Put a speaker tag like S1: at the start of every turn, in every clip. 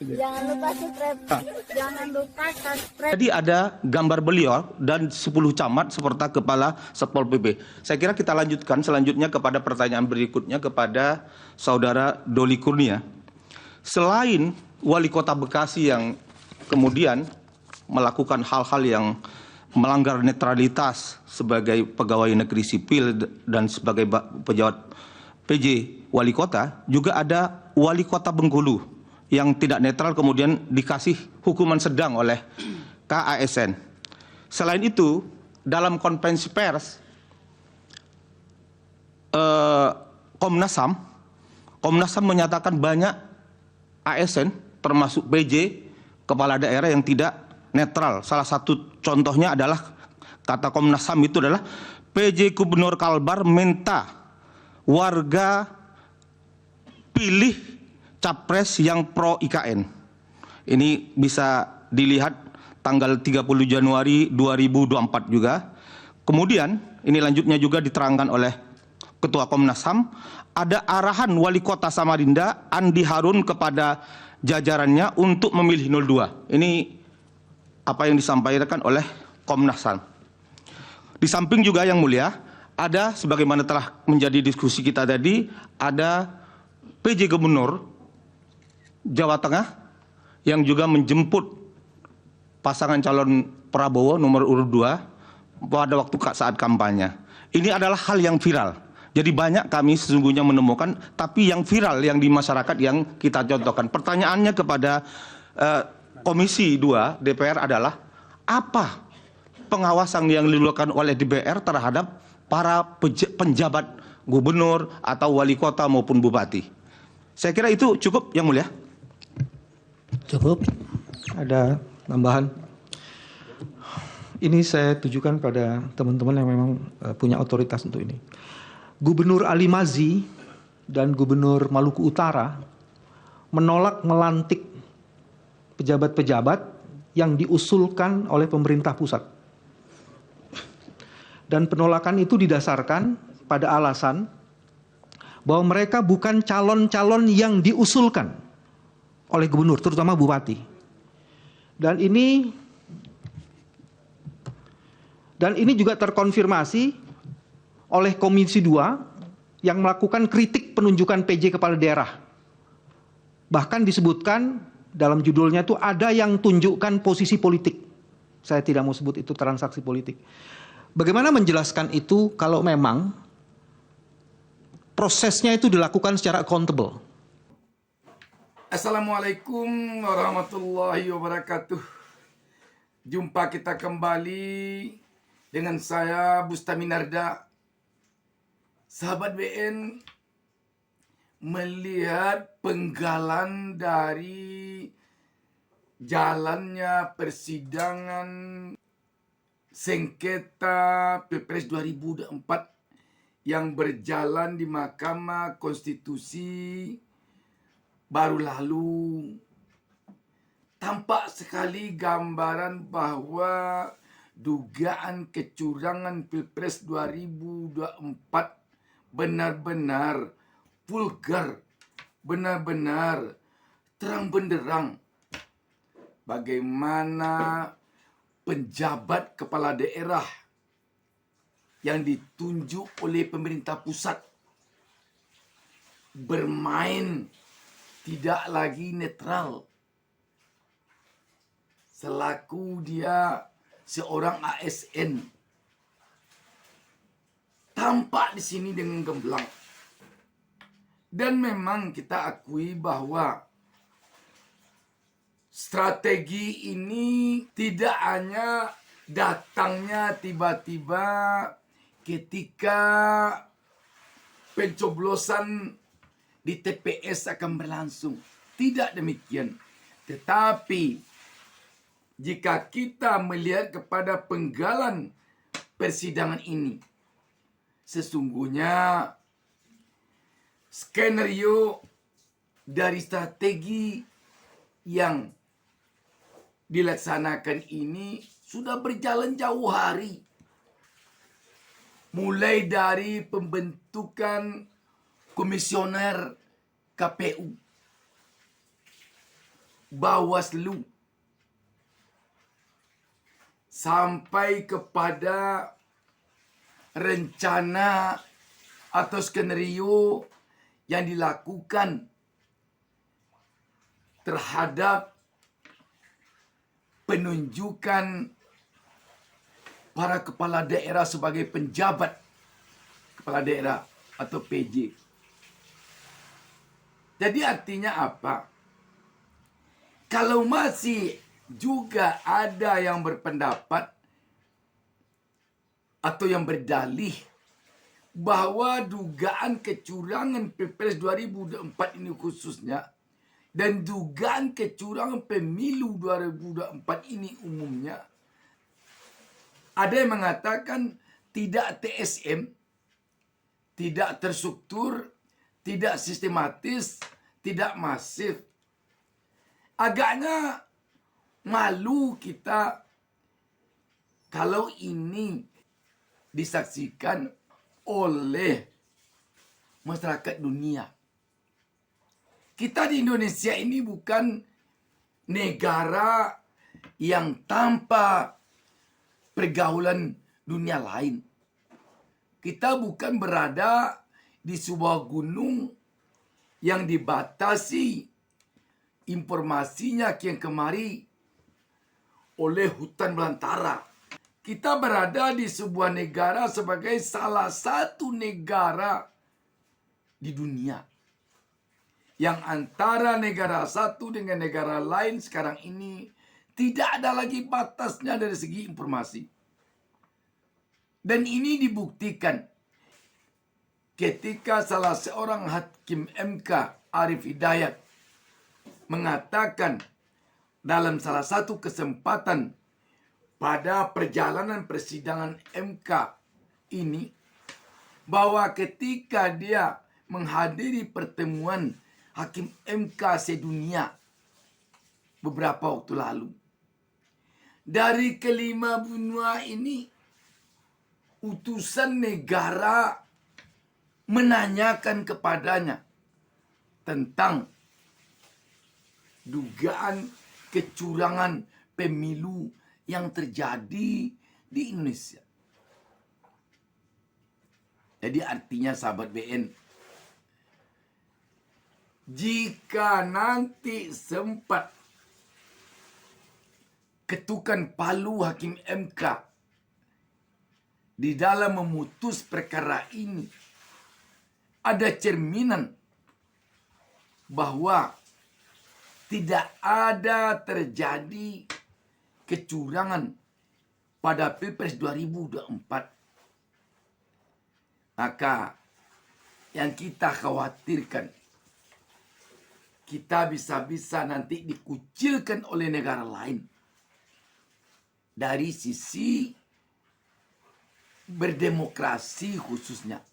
S1: Jangan lupa subscribe. Jangan lupa subscribe.
S2: Jadi ada gambar beliau dan 10 camat serta kepala Satpol PP. Saya kira kita lanjutkan selanjutnya kepada pertanyaan berikutnya kepada Saudara Doli Kurnia. Selain Wali Kota Bekasi yang kemudian melakukan hal-hal yang melanggar netralitas sebagai pegawai negeri sipil dan sebagai pejabat PJ Wali Kota, juga ada Wali Kota Bengkulu yang tidak netral kemudian dikasih hukuman sedang oleh KASN. Selain itu, dalam konferensi pers Komnas HAM menyatakan banyak ASN termasuk PJ kepala daerah yang tidak netral. Salah satu contohnya adalah kata Komnas HAM itu adalah PJ Gubernur Kalbar minta warga pilih capres yang pro IKN. Ini bisa dilihat tanggal 30 Januari 2024 juga. Kemudian ini lanjutnya juga diterangkan oleh Ketua Komnas HAM, ada arahan Wali Kota Samarinda Andi Harun kepada jajarannya untuk memilih 02. Ini apa yang disampaikan oleh Komnas HAM. Di samping juga yang mulia, ada sebagaimana telah menjadi diskusi kita tadi, ada PJ Gubernur Jawa Tengah yang juga menjemput pasangan calon Prabowo nomor urut 2 pada waktu saat kampanye. Ini adalah hal yang viral. Jadi banyak kami sesungguhnya menemukan, tapi yang viral yang di masyarakat yang kita contohkan. Pertanyaannya kepada Komisi 2 DPR adalah apa pengawasan yang dilakukan oleh DPR terhadap para penjabat gubernur atau wali kota maupun bupati. Saya kira itu cukup yang mulia.
S3: Cukup. Ada tambahan? Ini saya tujukan pada teman-teman yang memang punya otoritas untuk ini. Gubernur Ali Mazi dan Gubernur Maluku Utara menolak melantik pejabat-pejabat yang diusulkan oleh pemerintah pusat. Dan penolakan itu didasarkan pada alasan bahwa mereka bukan calon-calon yang diusulkan oleh gubernur, terutama bupati. Dan ini juga terkonfirmasi oleh Komisi 2 yang melakukan kritik penunjukan PJ kepala daerah. Bahkan disebutkan dalam judulnya itu ada yang tunjukkan posisi politik. Saya tidak mau sebut itu transaksi politik. Bagaimana menjelaskan itu kalau memang prosesnya itu dilakukan secara accountable?
S4: Assalamualaikum warahmatullahi wabarakatuh. Jumpa kita kembali dengan saya Bustami Narda. Sahabat BN, melihat penggalan dari jalannya persidangan sengketa Pilpres 2024 yang berjalan di Mahkamah Konstitusi baru lalu, tampak sekali gambaran bahwa dugaan kecurangan Pilpres 2024 benar-benar vulgar, benar-benar terang benderang. Bagaimana penjabat kepala daerah yang ditunjuk oleh pemerintah pusat bermain tidak lagi netral, selaku dia seorang ASN, tampak di sini dengan gemblang. Dan memang kita akui bahwa strategi ini tidak hanya datangnya tiba-tiba ketika pencoblosan di TPS akan berlangsung. Tidak demikian. Tetapi jika kita melihat kepada penggalan persidangan ini, sesungguhnya skenario dari strategi yang dilaksanakan ini sudah berjalan jauh hari. Mulai dari pembentukan komisioner KPU, Bawaslu sampai kepada rencana atau skenario yang dilakukan terhadap penunjukan para kepala daerah sebagai penjabat kepala daerah atau PJ. Jadi artinya apa? Kalau masih juga ada yang berpendapat atau yang berdalih bahwa dugaan kecurangan Pilpres 2024 ini khususnya dan dugaan kecurangan pemilu 2024 ini umumnya, ada yang mengatakan tidak TSM, tidak terstruktur, tidak sistematis, tidak masif. Agaknya malu kita kalau ini disaksikan oleh masyarakat dunia. Kita di Indonesia ini bukan negara yang tanpa pergaulan dunia lain. Kita bukan berada di sebuah gunung yang dibatasi informasinya kian kemari oleh hutan belantara. Kita berada di sebuah negara sebagai salah satu negara di dunia yang antara negara satu dengan negara lain sekarang ini tidak ada lagi batasnya dari segi informasi. Dan ini dibuktikan ketika salah seorang hakim MK, Arif Hidayat, mengatakan dalam salah satu kesempatan pada perjalanan persidangan MK ini bahwa ketika dia menghadiri pertemuan Hakim MK sedunia beberapa waktu lalu, dari kelima benua ini utusan negara menanyakan kepadanya tentang dugaan kecurangan pemilu yang terjadi di Indonesia. Jadi artinya sahabat BN, jika nanti sempat ketukan palu Hakim MK di dalam memutus perkara ini, ada cerminan bahwa tidak ada terjadi kecurangan pada Pilpres 2024. Maka yang kita khawatirkan, kita bisa-bisa nanti dikucilkan oleh negara lain dari sisi berdemokrasi khususnya,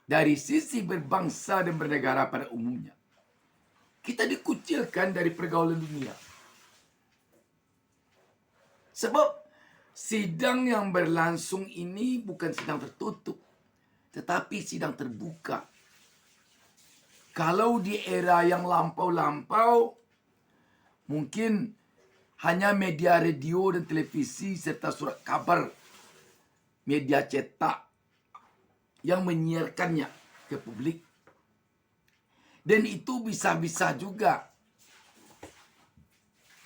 S4: dari sisi berbangsa dan bernegara pada umumnya. Kita dikucilkan dari pergaulan dunia. Sebab sidang yang berlangsung ini bukan sidang tertutup, tetapi sidang terbuka. Kalau di era yang lampau-lampau, mungkin hanya media radio dan televisi serta surat kabar, media cetak yang menyiarkannya ke publik. Dan itu bisa-bisa juga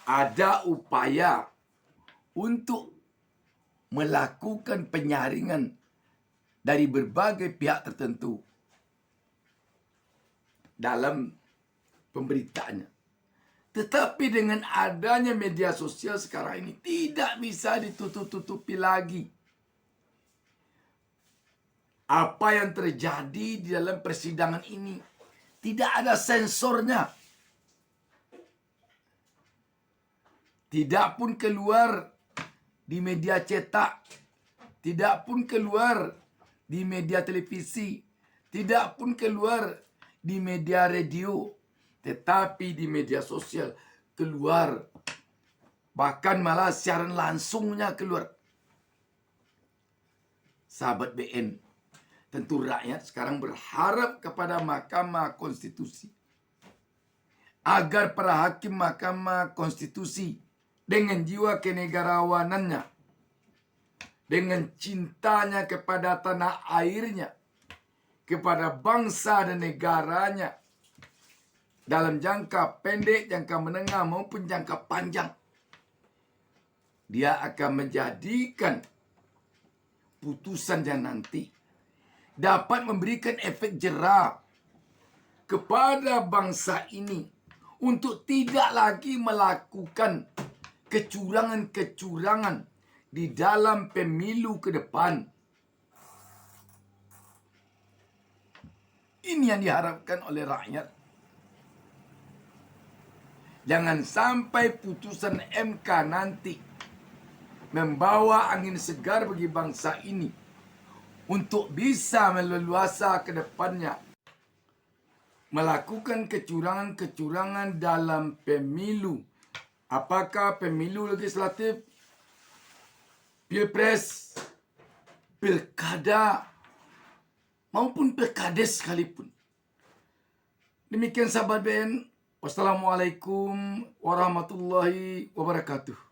S4: ada upaya untuk melakukan penyaringan dari berbagai pihak tertentu dalam pemberitaannya. Tetapi dengan adanya media sosial sekarang ini tidak bisa ditutup-tutupi lagi apa yang terjadi di dalam persidangan ini. Tidak ada sensornya. Tidak pun keluar di media cetak, tidak pun keluar di media televisi, tidak pun keluar di media radio, tetapi di media sosial keluar. Bahkan malah siaran langsungnya keluar. Sahabat BN, tentu rakyat sekarang berharap kepada Mahkamah Konstitusi agar para hakim Mahkamah Konstitusi dengan jiwa kenegarawanannya, dengan cintanya kepada tanah airnya, kepada bangsa dan negaranya, dalam jangka pendek, jangka menengah maupun jangka panjang, dia akan menjadikan putusan yang nanti dapat memberikan efek jera kepada bangsa ini untuk tidak lagi melakukan kecurangan-kecurangan di dalam pemilu ke depan. Ini yang diharapkan oleh rakyat. Jangan sampai putusan MK nanti membawa angin segar bagi bangsa ini untuk bisa meleluasa ke depannya melakukan kecurangan-kecurangan dalam pemilu. Apakah pemilu legislatif, pilpres, pilkada, maupun pilkades sekalipun. Demikian sahabat BN. Wassalamualaikum warahmatullahi wabarakatuh.